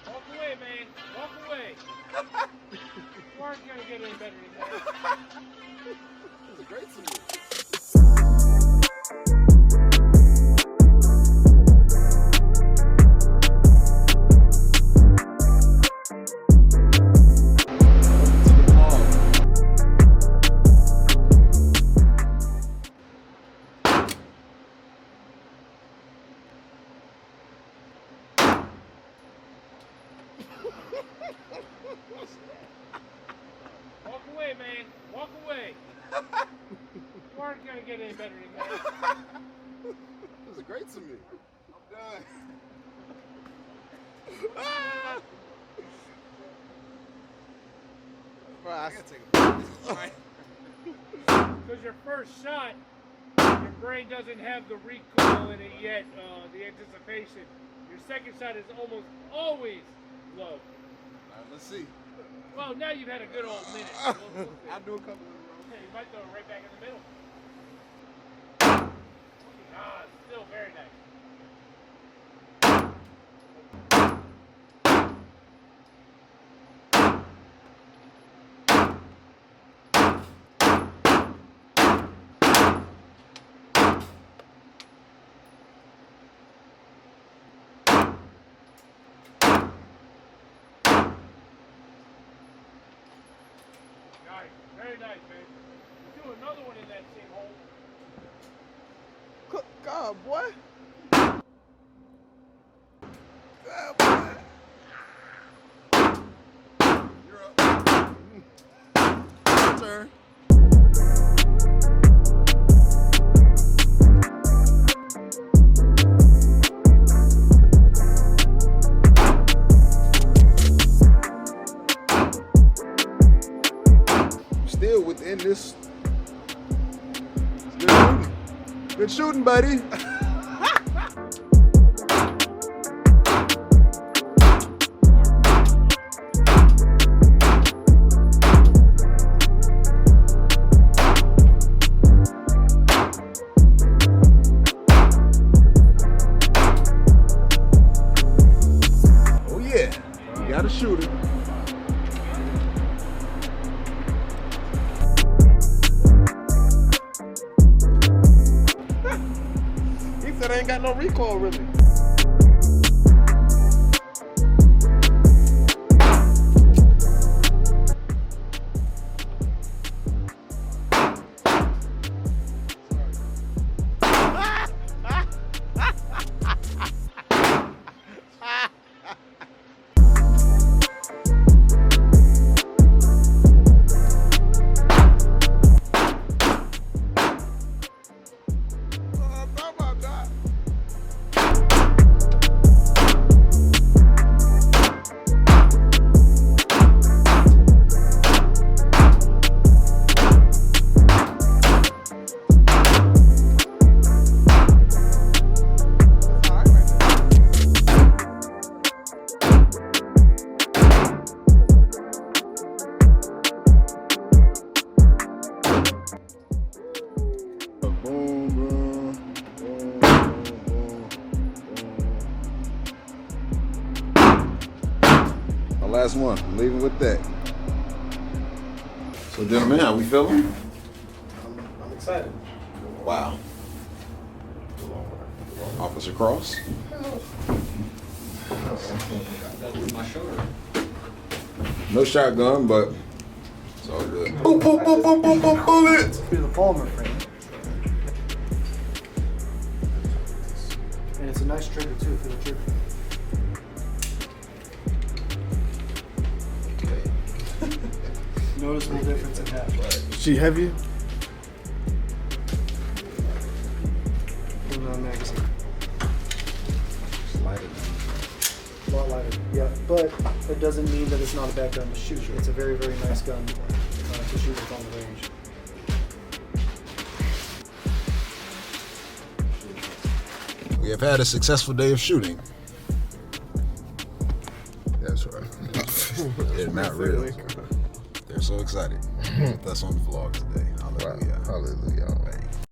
Walk away, man. Walk away. You aren't gonna get any better than that. That was great to me. Walk away, man. Walk away. You aren't gonna get any better than that. That was great to me. I'm done. Bro, I gotta take a break. Because your first shot, your brain doesn't have the recoil in it yet, the anticipation. Your second shot is almost always low. All right, let's see. Well, now you've had a good old minute. We'll see. I'll do a couple of them. Hey, you might throw it right back in the middle. Ah, still very nice. Nice, very nice, man. Do another one in that same hole. Good God, boy. God, boy. You're up. Your turn. Still within this. It's good shooting. Good shooting, buddy. Oh yeah, you gotta shoot it. That ain't got no recoil really. Last one. I'm leaving with that. So, gentlemen, how we feeling? I'm excited. Wow. Officer Cross. That's my shoulder. No shotgun, but it's all good. Boom, boom, boom, boom, boom, boom, bullets. Through the polymer frame. And it's a nice trigger too for the trigger. Noticeable difference in that. She heavy? In the magazine. Lighter. A lot lighter. Yeah, but it doesn't mean that it's not a bad gun to shoot. It's a very, very nice gun to shoot with on the range. We have had a successful day of shooting. That's right. They're not real. They're so excited. That's on the vlog today. Hallelujah. Wow. Hallelujah.